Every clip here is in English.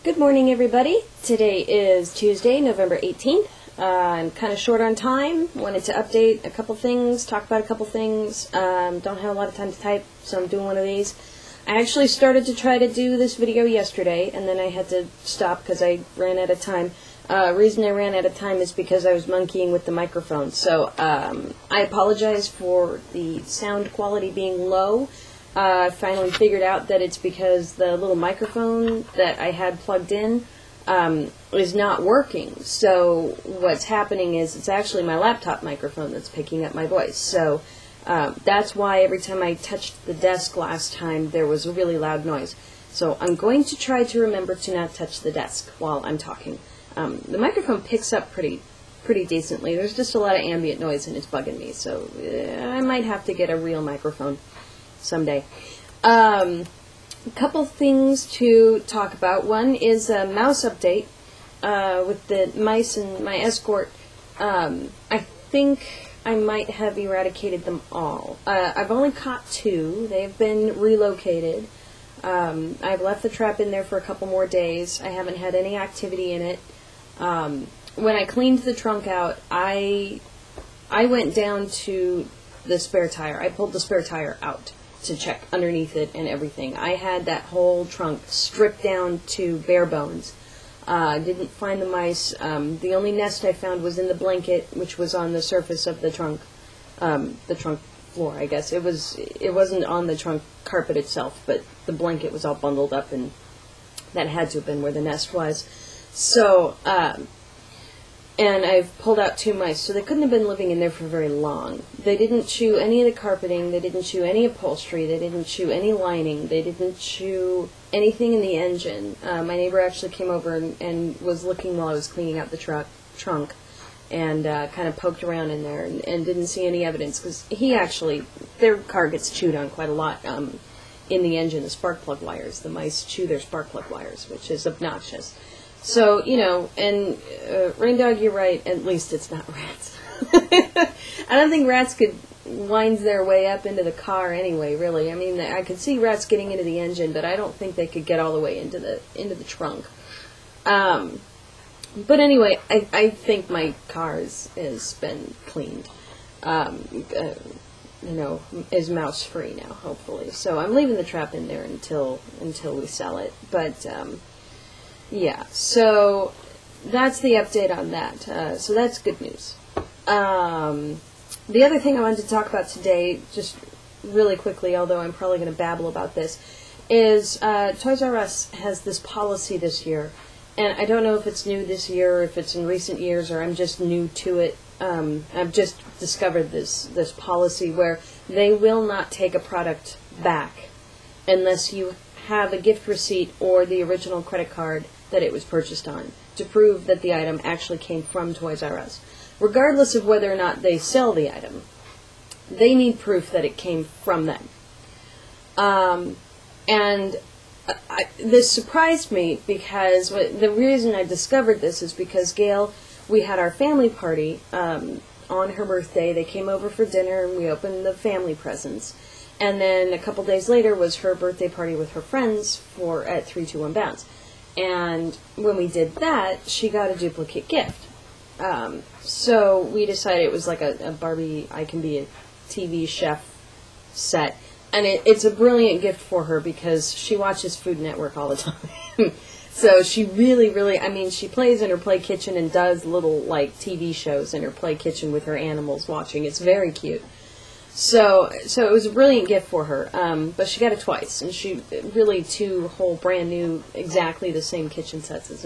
Good morning, everybody. Today is Tuesday, November 18th. I'm kind of short on time. Wanted to update a couple things, talk about a couple things. Don't have a lot of time to type, so I'm doing one of these. I actually started to try to do this video yesterday, and then I had to stop because I ran out of time. Reason I ran out of time is because I was monkeying with the microphone. So I apologize for the sound quality being low. I finally figured out that it's because the little microphone that I had plugged in is not working. So what's happening is it's actually my laptop microphone that's picking up my voice. So that's why every time I touched the desk last time there was a really loud noise. So I'm going to try to remember to not touch the desk while I'm talking. The microphone picks up pretty decently. There's just a lot of ambient noise and it's bugging me. So I might have to get a real microphone someday. A couple things to talk about. One is a mouse update with the mice and my escort. I think I might have eradicated them all. I've only caught 2. They've been relocated. I've left the trap in there for a couple more days. I haven't had any activity in it. When I cleaned the trunk out, I went down to the spare tire. I pulled the spare tire out to check underneath it and everything. I had that whole trunk stripped down to bare bones. Didn't find the mice. The only nest I found was in the blanket, which was on the surface of the trunk floor, I guess. It wasn't on the trunk carpet itself, but the blanket was all bundled up, and that had to have been where the nest was. So, and I've pulled out 2 mice, so they couldn't have been living in there for very long. They didn't chew any of the carpeting, they didn't chew any upholstery, they didn't chew any lining, they didn't chew anything in the engine. My neighbor actually came over and was looking while I was cleaning out the trunk, and kind of poked around in there and didn't see any evidence, because their car gets chewed on quite a lot in the engine, the spark plug wires. The mice chew their spark plug wires, which is obnoxious. So, and Rain Dog, you're right, at least it's not rats. I don't think rats could wind their way up into the car anyway, really. I mean, I could see rats getting into the engine, but I don't think they could get all the way into the trunk. But anyway, I think my car has been cleaned. Is mouse free now, hopefully. So I'm leaving the trap in there until we sell it. But yeah, so that's the update on that. So that's good news. The other thing I wanted to talk about today, just really quickly, although I'm probably going to babble about this, is Toys R Us has this policy this year, and I don't know if it's new this year or if it's in recent years or I'm just new to it. I've just discovered this policy where they will not take a product back unless you have a gift receipt or the original credit card that it was purchased on to prove that the item actually came from Toys R Us. Regardless of whether or not they sell the item, they need proof that it came from them. This surprised me because the reason I discovered this is because Gail, we had our family party on her birthday. They came over for dinner and we opened the family presents. And then a couple days later was her birthday party with her friends at 321 Bounce. And when we did that, she got a duplicate gift. So we decided it was like a Barbie I Can Be a TV Chef set. And it's a brilliant gift for her because she watches Food Network all the time. So she really, she plays in her play kitchen and does little, TV shows in her play kitchen with her animals watching. It's very cute. So it was a brilliant gift for her, but she got it twice, and she really 2 whole brand new, exactly the same kitchen sets is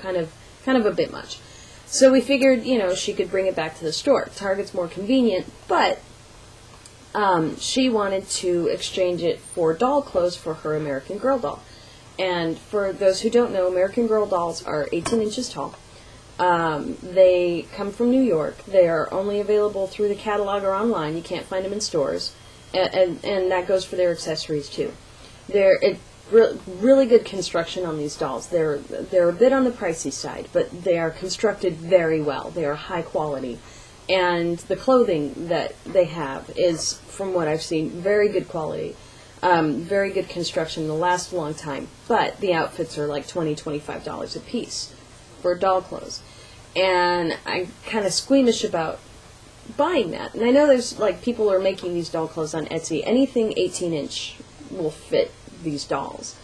kind of a bit much. So we figured, she could bring it back to the store. Target's more convenient, but she wanted to exchange it for doll clothes for her American Girl doll. And for those who don't know, American Girl dolls are 18 inches tall. They come from New York. They are only available through the catalog or online. You can't find them in stores. And that goes for their accessories, too. They're really good construction on these dolls. They're a bit on the pricey side, but they are constructed very well. They are high quality. And the clothing that they have is, from what I've seen, very good quality. Very good construction. They'll last a long time. But the outfits are like $20, $25 a piece for doll clothes. And I'm kind of squeamish about buying that. And I know there's, like, people are making these doll clothes on Etsy. Anything 18-inch will fit these dolls.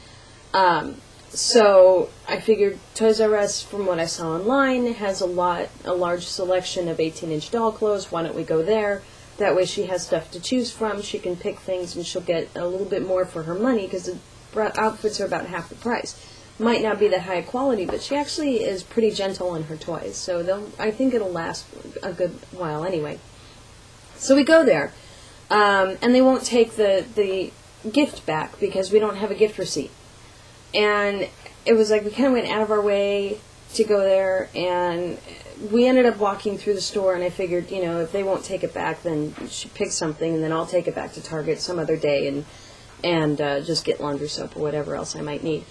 So I figured Toys R Us, from what I saw online, has a large selection of 18-inch doll clothes. Why don't we go there? That way she has stuff to choose from. She can pick things, and she'll get a little bit more for her money, because the outfits are about half the price. Might not be that high quality, but she actually is pretty gentle on her toys. So I think it'll last a good while anyway. So we go there, and they won't take the gift back because we don't have a gift receipt. And it was like we kind of went out of our way to go there, and we ended up walking through the store, and I figured, if they won't take it back, then she pick something, and then I'll take it back to Target some other day and just get laundry soap or whatever else I might need.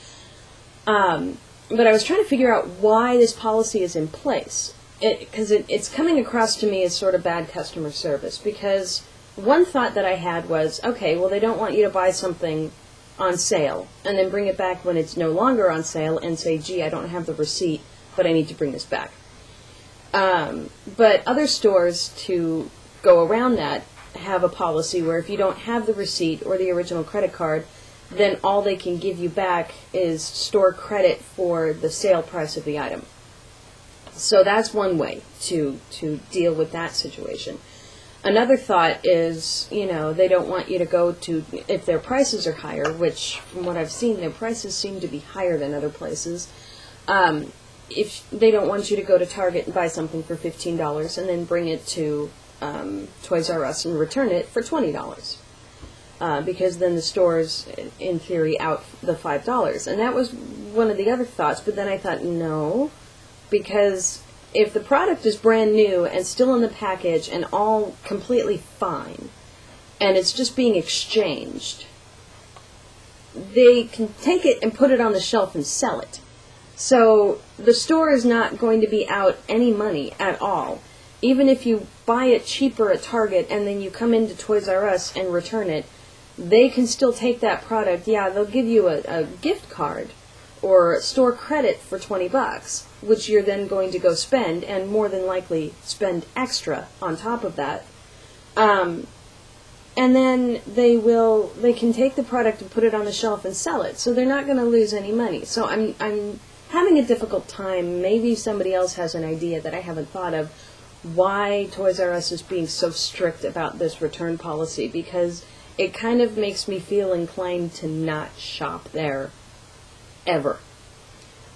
But I was trying to figure out why this policy is in place, because it's coming across to me as sort of bad customer service, because one thought that I had was, okay, well, they don't want you to buy something on sale and then bring it back when it's no longer on sale and say, gee, I don't have the receipt, but I need to bring this back. But other stores, to go around that, have a policy where if you don't have the receipt or the original credit card, then all they can give you back is store credit for the sale price of the item. So that's one way to deal with that situation. Another thought is, they don't want you to go to, if their prices are higher, which from what I've seen, their prices seem to be higher than other places. If they don't want you to go to Target and buy something for $15 and then bring it to Toys R Us and return it for $20. Because then the store's, in theory, out the $5. And that was one of the other thoughts, but then I thought, no, because if the product is brand new and still in the package and all completely fine, and it's just being exchanged, they can take it and put it on the shelf and sell it. So the store is not going to be out any money at all. Even if you buy it cheaper at Target and then you come into Toys R Us and return it, they can still take that product. Yeah, they'll give you a gift card or store credit for $20, which you're then going to go spend, and more than likely spend extra on top of that. And then they can take the product and put it on the shelf and sell it, so they're not going to lose any money. So I'm having a difficult time. Maybe somebody else has an idea that I haven't thought of, why Toys R Us is being so strict about this return policy, because it kind of makes me feel inclined to not shop there ever.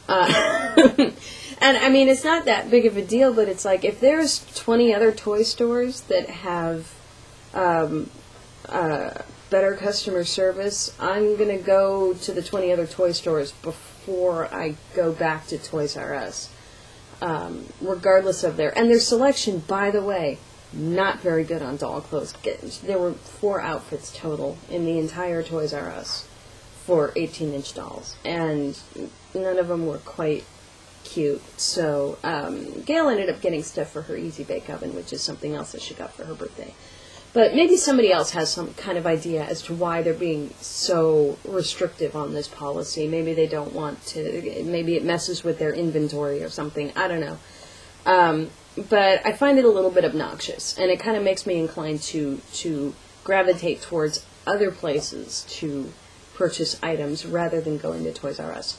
And I mean, it's not that big of a deal, but it's like, if there's 20 other toy stores that have better customer service, I'm going to go to the 20 other toy stores before I go back to Toys R Us, regardless of their selection, by the way, not very good on doll clothes. There were 4 outfits total in the entire Toys R Us for 18-inch dolls, and none of them were quite cute. So Gail ended up getting stuff for her Easy Bake Oven, which is something else that she got for her birthday. But maybe somebody else has some kind of idea as to why they're being so restrictive on this policy. Maybe they don't want to, maybe it messes with their inventory or something. I don't know. But I find it a little bit obnoxious, and it kind of makes me inclined to gravitate towards other places to purchase items rather than going to Toys R Us.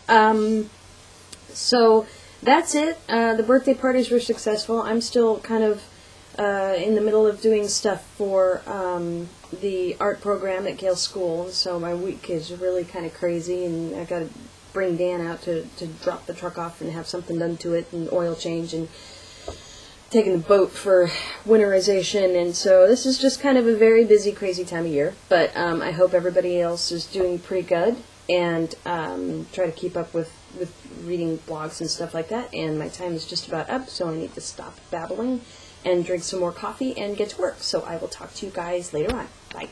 So that's it. The birthday parties were successful. I'm still kind of in the middle of doing stuff for the art program at Gail's school, so my week is really kind of crazy, and I got to bring Dan out to drop the truck off and have something done to it, and oil change, and taking the boat for winterization. And so this is just kind of a very busy, crazy time of year, but I hope everybody else is doing pretty good, and try to keep up with reading blogs and stuff like that. And my time is just about up, so I need to stop babbling and drink some more coffee and get to work. So I will talk to you guys later on. Bye.